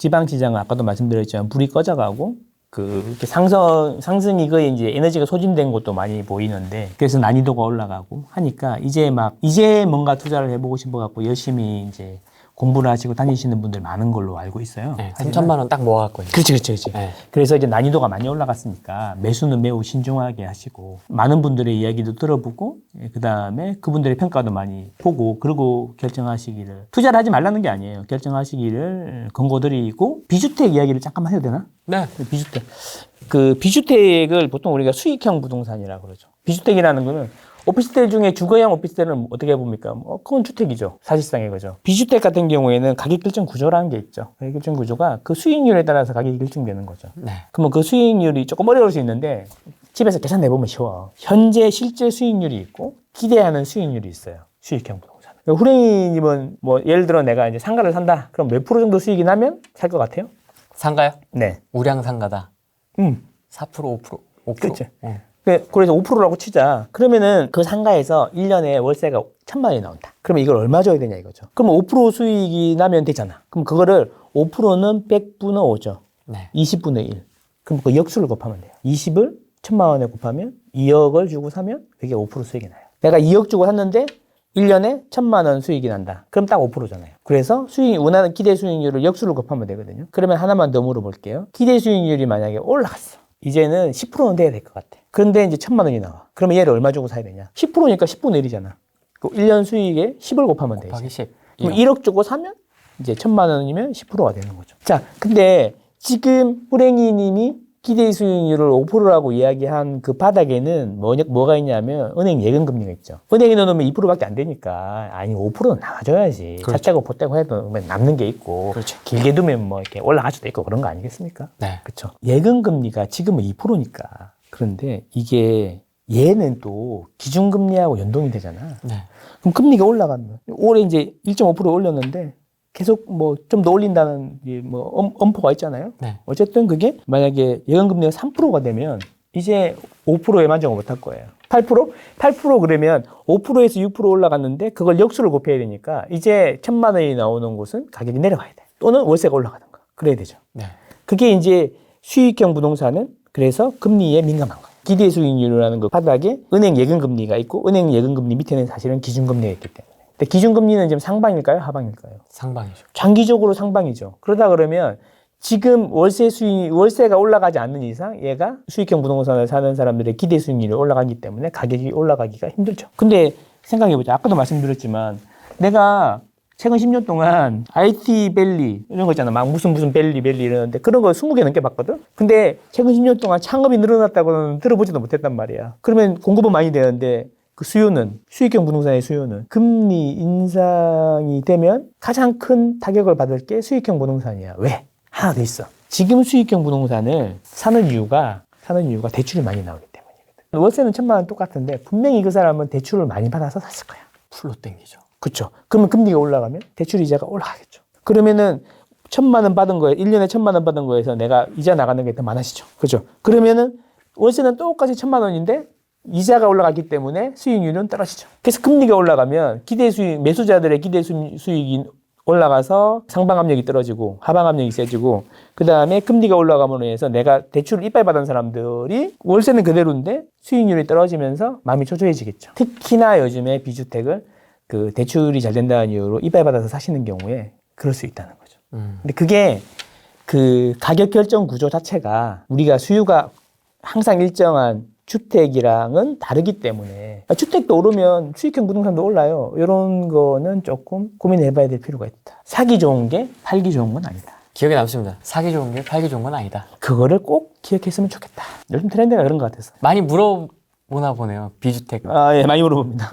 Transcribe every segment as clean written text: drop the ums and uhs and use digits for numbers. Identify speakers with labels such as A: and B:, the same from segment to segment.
A: 지방시장은 아까도 말씀드렸지만 불이 꺼져가고 이렇게 상승이 거의 이제 에너지가 소진된 것도 많이 보이는데 그래서 난이도가 올라가고 하니까 이제 뭔가 투자를 해보고 싶어갖고 열심히 이제 공부를 하시고 다니시는 분들 많은 걸로 알고 있어요.
B: 네, 3천만 원 딱 모아갖고.
A: 그렇지.
B: 네.
A: 그래서 이제 난이도가 많이 올라갔으니까 매수는 매우 신중하게 하시고 많은 분들의 이야기도 들어보고 그 다음에 그분들의 평가도 많이 보고 그러고 결정하시기를 투자를 하지 말라는 게 아니에요. 결정하시기를 권고드리고 비주택 이야기를 잠깐만 해도 되나?
B: 네.
A: 비주택을 보통 우리가 수익형 부동산이라고 그러죠. 비주택이라는 거는 오피스텔 중에 주거형 오피스텔은 어떻게 봅니까? 그건 주택이죠. 사실상의 거죠. 비주택 같은 경우에는 가격 결정 구조라는 게 있죠. 가격 결정 구조가 그 수익률에 따라서 가격이 결정되는 거죠.
B: 네.
A: 그러면 그 수익률이 조금 어려울 수 있는데 집에서 계산해보면 쉬워. 현재 실제 수익률이 있고 기대하는 수익률이 있어요. 수익형 부동산. 후랭이님은 예를 들어 내가 이제 상가를 산다. 그럼 몇 프로 정도 수익이 나면 살 것 같아요?
B: 상가요?
A: 네.
B: 우량 상가다. 4%, 5%.
A: 그렇죠. 그래서 5%라고 치자. 그러면은 그 상가에서 1년에 월세가 1,000만 원이 나온다. 그러면 이걸 얼마 줘야 되냐 이거죠. 그러면 5% 수익이 나면 되잖아. 그럼 그거를 5%는 100분의 5죠.
B: 네.
A: 20분의 1. 그럼 그 역수를 곱하면 돼요. 20을 1,000만 원에 곱하면 2억을 주고 사면 그게 5% 수익이 나요. 내가 2억 주고 샀는데 1년에 1,000만 원 수익이 난다. 그럼 딱 5%잖아요. 그래서 원하는 기대 수익률을 역수를 곱하면 되거든요. 그러면 하나만 더 물어볼게요. 기대 수익률이 만약에 올라갔어. 이제는 10%는 돼야 될 것 같아. 그런데 이제 1,000만 원이 나와. 그러면 얘를 얼마 주고 사야 되냐? 10%니까 10분의 1이잖아. 그 1년 수익에 10을 곱하면 되지.
B: 곱하기 10.
A: 그럼 1억 주고 사면 이제 1,000만 원이면 10%가 되는 거죠. 자, 근데 지금 호랭이 기대 수익률을 5%라고 이야기한 그 바닥에는 뭐가 있냐면 은행 예금금리가 있죠. 은행에 넣으면 2%밖에 안 되니까 5%는 나와줘야지.
B: 그렇죠.
A: 차짜고 보태고 해도 남는 게 있고
B: 그렇죠.
A: 길게 두면 이렇게 올라갈 수도 있고 그런 거 아니겠습니까?
B: 네.
A: 그렇죠. 예금금리가 지금은 2%니까. 그런데 이게 얘는 또 기준금리하고 연동이 되잖아.
B: 네.
A: 그럼 금리가 올라가면 올해 이제 1.5% 올렸는데 계속 좀 더 올린다는 엄포가 있잖아요.
B: 네.
A: 어쨌든 그게 만약에 예금금리가 3%가 되면 이제 5%에 만족을 못할 거예요. 8%? 8% 그러면 5%에서 6% 올라갔는데 그걸 역수를 곱해야 되니까 이제 1,000만 원이 나오는 곳은 가격이 내려가야 돼. 또는 월세가 올라가든가. 그래야 되죠.
B: 네.
A: 그게 이제 수익형 부동산은 그래서 금리에 민감한 거예요. 기대 수익률이라는 그 바닥에 은행 예금금리가 있고 은행 예금금리 밑에는 사실은 기준금리가 있기 때문에. 근데 기준금리는 지금 상방일까요? 하방일까요?
B: 상방이죠.
A: 장기적으로 상방이죠. 그러다 그러면 지금 월세가 올라가지 않는 이상 얘가 수익형 부동산을 사는 사람들의 기대 수익률이 올라가기 때문에 가격이 올라가기가 힘들죠. 근데 생각해보자. 아까도 말씀드렸지만 내가 최근 10년 동안 IT 밸리 이런 거 있잖아. 막 무슨 밸리 이러는데 그런 거 20개 넘게 봤거든. 근데 최근 10년 동안 창업이 늘어났다고는 들어보지도 못했단 말이야. 그러면 공급은 많이 되는데 그 수익형 부동산의 수요는 금리 인상이 되면 가장 큰 타격을 받을 게 수익형 부동산이야. 왜? 하나 더 있어. 지금 수익형 부동산을 사는 이유가 대출이 많이 나오기 때문이거든. 월세는 1,000만 원 똑같은데 분명히 그 사람은 대출을 많이 받아서 샀을 거야.
B: 풀로 땡기죠.
A: 그렇죠. 그러면 금리가 올라가면 대출 이자가 올라가겠죠. 그러면은 1,000만 원 받은 거에 1년에 1,000만 원 받은 거에서 내가 이자 나가는 게 더 많아지죠. 그렇죠. 그러면은 월세는 똑같이 1,000만 원인데 이자가 올라가기 때문에 수익률은 떨어지죠. 그래서 금리가 올라가면 매수자들의 기대 수익이 올라가서 상방 압력이 떨어지고 하방 압력이 세지고 그 다음에 금리가 올라감으로 해서 내가 대출을 이빨 받은 사람들이 월세는 그대로인데 수익률이 떨어지면서 마음이 초조해지겠죠. 특히나 요즘에 비주택을 그 대출이 잘 된다는 이유로 이빨 받아서 사시는 경우에 그럴 수 있다는 거죠. 근데 그게 그 가격 결정 구조 자체가 우리가 수요가 항상 일정한 주택이랑은 다르기 때문에 주택도 오르면 수익형 부동산도 올라요. 이런 거는 조금 고민해봐야 될 필요가 있다. 사기 좋은 게 팔기 좋은 건 아니다.
B: 기억에 남습니다. 사기 좋은 게 팔기 좋은 건 아니다.
A: 그거를 꼭 기억했으면 좋겠다. 요즘 트렌드가 그런 것 같아서.
B: 많이 물어보나 보네요. 비주택.
A: 예, 많이 물어봅니다.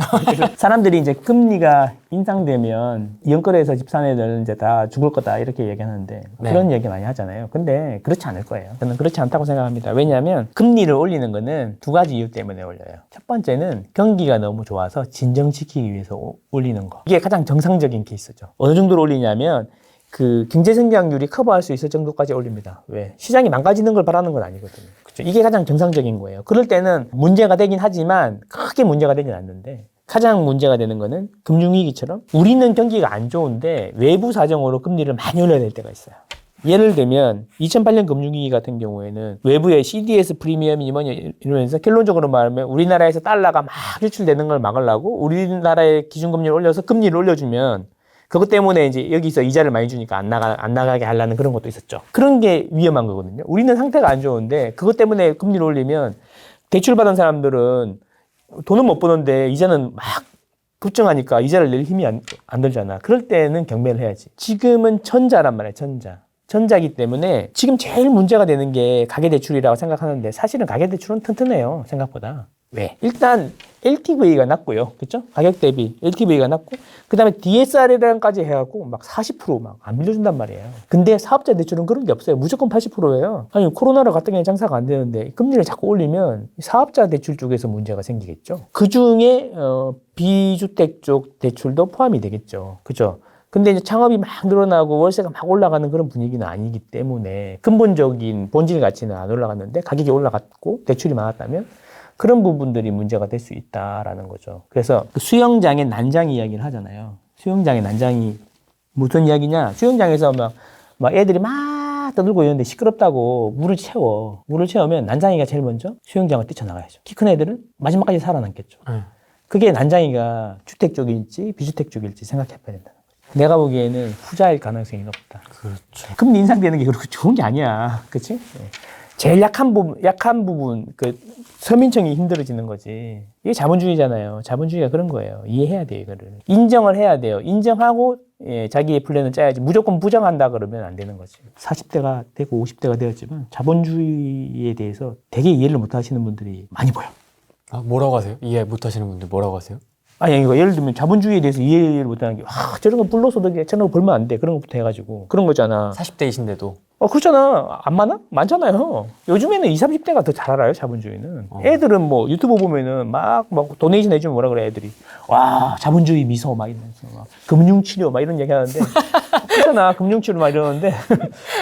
A: 사람들이 이제 금리가 인상되면 이연거래에서 집 산 애들 이제 다 죽을 거다 이렇게 얘기하는데
B: 네.
A: 그런 얘기 많이 하잖아요. 근데 그렇지 않을 거예요. 저는 그렇지 않다고 생각합니다. 왜냐하면 금리를 올리는 거는 두 가지 이유 때문에 올려요. 첫 번째는 경기가 너무 좋아서 진정시키기 위해서 올리는 거. 이게 가장 정상적인 케이스죠. 어느 정도로 올리냐면 그 경제 성장률이 커버할 수 있을 정도까지 올립니다. 왜? 시장이 망가지는 걸 바라는 건 아니거든요. 그렇죠? 이게 가장 정상적인 거예요. 그럴 때는 문제가 되긴 하지만 크게 문제가 되진 않는데 가장 문제가 되는 거는 금융위기처럼 우리는 경기가 안 좋은데 외부 사정으로 금리를 많이 올려야 될 때가 있어요. 예를 들면 2008년 금융위기 같은 경우에는 외부의 CDS 프리미엄이 뭐냐 이러면서 결론적으로 말하면 우리나라에서 달러가 막 유출되는 걸 막으려고 우리나라의 기준금리를 올려서 금리를 올려주면 그것 때문에 이제 여기서 이자를 많이 주니까 안 나가게 하려는 그런 것도 있었죠. 그런 게 위험한 거거든요. 우리는 상태가 안 좋은데 그것 때문에 금리를 올리면 대출받은 사람들은 돈은 못 버는데 이자는 막 급증하니까 이자를 낼 힘이 안 들잖아. 그럴 때는 경매를 해야지. 지금은 전자란 말이야, 전자기 때문에 지금 제일 문제가 되는 게 가계대출이라고 생각하는데 사실은 가계대출은 튼튼해요, 생각보다. 왜? 일단 LTV가 낮고요. 그렇죠? 가격 대비 LTV가 낮고 그다음에 DSR이랑까지 해갖고 막 40% 안 빌려준단 말이에요. 근데 사업자 대출은 그런 게 없어요. 무조건 80%예요. 아니 코로나로 갔던 게 장사가 안 되는데 금리를 자꾸 올리면 사업자 대출 쪽에서 문제가 생기겠죠. 그중에 비주택 쪽 대출도 포함이 되겠죠. 그렇죠? 근데 이제 창업이 막 늘어나고 월세가 막 올라가는 그런 분위기는 아니기 때문에 근본적인 본질 가치는 안 올라갔는데 가격이 올라갔고 대출이 많았다면 그런 부분들이 문제가 될 수 있다라는 거죠. 그래서 수영장의 난장 이야기를 하잖아요. 수영장의 난장이 무슨 이야기냐? 수영장에서 막 애들이 막 떠들고 있는데 시끄럽다고 물을 채워. 물을 채우면 난장이가 제일 먼저 수영장을 뛰쳐나가야죠. 키 큰 애들은 마지막까지 살아남겠죠. 그게 난장이가 주택 쪽일지 비주택 쪽일지 생각해 봐야 된다는 거죠. 내가 보기에는 후자일 가능성이 높다.
B: 그렇죠.
A: 금리 인상되는 게 그렇게 좋은 게 아니야. 그치? 제일 약한 부분, 그, 서민층이 힘들어지는 거지. 이게 자본주의잖아요. 자본주의가 그런 거예요. 이해해야 돼요, 이거를. 인정을 해야 돼요. 인정하고, 예, 자기의 플랜을 짜야지. 무조건 부정한다 그러면 안 되는 거지. 40대가 되고 50대가 되었지만 자본주의에 대해서 되게 이해를 못 하시는 분들이 많이 보여.
B: 아, 뭐라고 하세요? 이해 못 하시는 분들 뭐라고 하세요?
A: 아니, 이거 예를 들면 자본주의에 대해서 이해를 못 하는 게, 저런 거 불로소득에 저런 거 벌면 안 돼. 그런 것부터 해가지고. 그런 거잖아.
B: 40대이신데도.
A: 그렇잖아. 안 많아? 많잖아요. 요즘에는 20, 30대가 더 잘 알아요, 자본주의는. 애들은 뭐 유튜브 보면은 막 도네이션 해주면 뭐라 그래, 애들이. 와, 자본주의 미소 막 이러면서. 막 금융치료 막 이런 얘기 하는데. 그렇잖아. 금융치료 막 이러는데.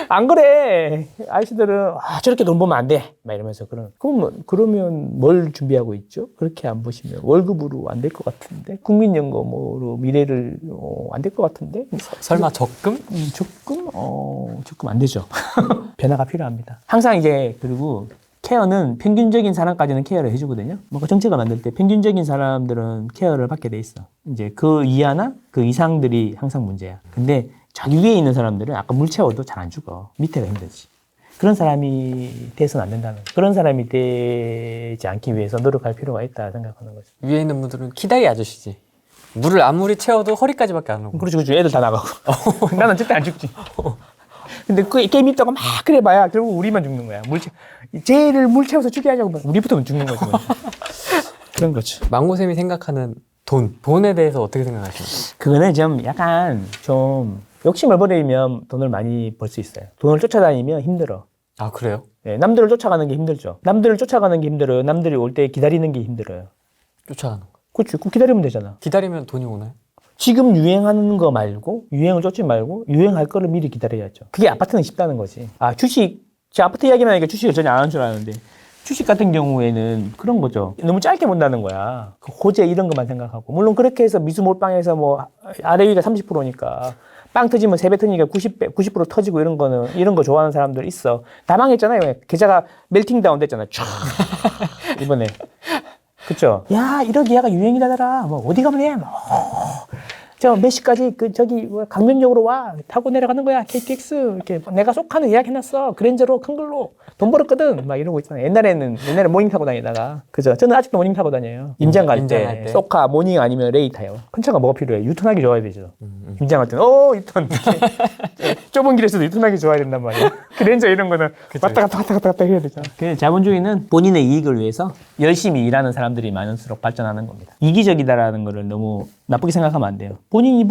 A: 안 그래. 아저씨들은, 저렇게 돈 벌면 안 돼. 막 이러면서. 그러면 뭘 준비하고 있죠? 그렇게 안 보시면. 월급으로 안 될 것 같은데. 국민연금으로 미래를, 안 될 것 같은데.
B: 설마 적금?
A: 조금 안 되죠. 변화가 필요합니다. 항상 이제, 그리고 케어는 평균적인 사람까지는 케어를 해주거든요. 뭔가 정책을 만들 때 평균적인 사람들은 케어를 받게 돼 있어. 이제 그 이하나 그 이상들이 항상 문제야. 근데 저기 위에 있는 사람들은 아까 물 채워도 잘 안 죽어. 밑에가 힘들지. 그런 사람이 돼서는 안 된다는 거죠. 그런 사람이 되지 않기 위해서 노력할 필요가 있다 생각하는 거죠.
B: 위에 있는 분들은 키다리 아저씨지. 물을 아무리 채워도 허리까지밖에 안 오고.
A: 그렇지. 애들 다 나가고. 나는 절대 안 죽지. 근데 그 게임 있다고 막 그래봐야 결국 우리만 죽는 거야. 쟤를 물 채워서 죽여야냐고 우리부터 죽는 거지. 그런 거죠.
B: 망고쌤이 생각하는 돈에 대해서 어떻게 생각하십니까?
A: 그거는 좀 욕심을 버리면 돈을 많이 벌 수 있어요. 돈을 쫓아다니면 힘들어.
B: 아, 그래요?
A: 네, 남들을 쫓아가는 게 힘들죠. 남들을 쫓아가는 게 힘들어요. 남들이 올 때 기다리는 게 힘들어요.
B: 쫓아가는 거.
A: 그렇지. 그 기다리면 되잖아.
B: 기다리면 돈이 오나요?
A: 지금 유행하는 거 말고 유행을 쫓지 말고 유행할 거를 미리 기다려야죠. 그게 아파트는 쉽다는 거지. 제 아파트 이야기만 하니까 주식을 전혀 안 하는 줄 아는데 주식 같은 경우에는 그런 거죠. 너무 짧게 본다는 거야. 그 호재 이런 것만 생각하고. 물론 그렇게 해서 미수 몰빵해서 뭐 아래 위가 30%니까 빵 터지면 3배 터지니까 90% 터지고 이런 거 좋아하는 사람들 있어. 다 망했잖아요. 계좌가 멜팅 다운 됐잖아. 쫙. 이번에. 그쵸? 야, 1억 이하가 유행이라더라. 뭐, 어디 가면 해? 몇 시까지, 강변역으로 와. 타고 내려가는 거야. KTX. 이렇게. 내가 속하는 예약 해놨어. 그랜저로, 큰 걸로. 돈 벌었거든. 막 이러고 있잖아요. 옛날에 모닝 타고 다니다가. 그죠? 저는 아직도 모닝 타고 다녀요. 임장 갈 때. 소카, 모닝 아니면 레이 타요. 큰 차가 뭐가 필요해? 유턴하기 좋아야 되죠. 임장 갈 때는, 유턴. 좁은 길에서도 유턴하기 좋아야 된단 말이야. 그랜저 이런 거는 왔다 갔다 해야 되잖아. 자본주의는 본인의 이익을 위해서 열심히 일하는 사람들이 많을수록 발전하는 겁니다. 이기적이다라는 거를 너무 나쁘게 생각하면 안 돼요. 본인이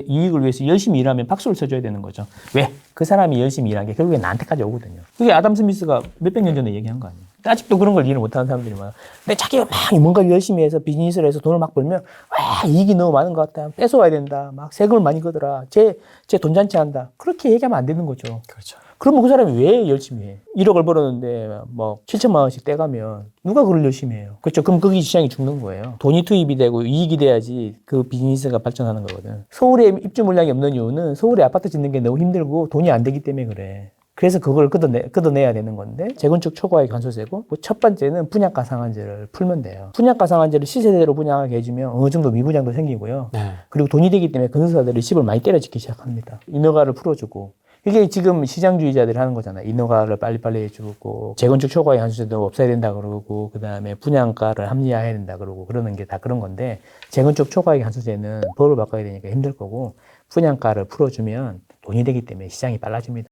A: 이익을 위해서 열심히 일하면 박수를 쳐줘야 되는 거죠. 왜? 그 사람이 열심히 일한 게 결국에 나한테까지 오거든요. 그게 아담 스미스가 몇백 년 전에 얘기한 거 아니에요. 아직도 그런 걸 이해를 못하는 사람들이 많아. 근데 자기가 막 뭔가 열심히 해서 비즈니스를 해서 돈을 막 벌면 와 이익이 너무 많은 것 같다. 뺏어와야 된다. 막 세금을 많이 거더라. 쟤 돈 잔치한다. 그렇게 얘기하면 안 되는 거죠.
B: 그렇죠.
A: 그러면 그 사람이 왜 열심히 해? 1억을 벌었는데 뭐 7천만 원씩 떼가면 누가 그걸 열심히 해요? 그렇죠. 그럼 거기 시장이 죽는 거예요. 돈이 투입이 되고 이익이 돼야지 그 비즈니스가 발전하는 거거든. 서울에 입주 물량이 없는 이유는 서울에 아파트 짓는 게 너무 힘들고 돈이 안 되기 때문에 그래. 그래서 그걸 걷어내야 되는 건데 재건축 초과액 관소제고 첫 번째는 분양가 상한제를 풀면 돼요. 분양가 상한제를 시세대로 분양하게 해주면 어느 정도 미분양도 생기고요.
B: 네.
A: 그리고 돈이 되기 때문에 건설사들이 집을 많이 때려짓기 시작합니다. 인허가를 풀어주고 이게 지금 시장주의자들이 하는 거잖아요. 인허가를 빨리빨리 해주고 재건축 초과액 관소제도 없애야 된다 그러고 그 다음에 분양가를 합리화해야 된다 그러고 그러는 게 다 그런 건데 재건축 초과액 관소제는 법을 바꿔야 되니까 힘들 거고 분양가를 풀어주면 돈이 되기 때문에 시장이 빨라집니다.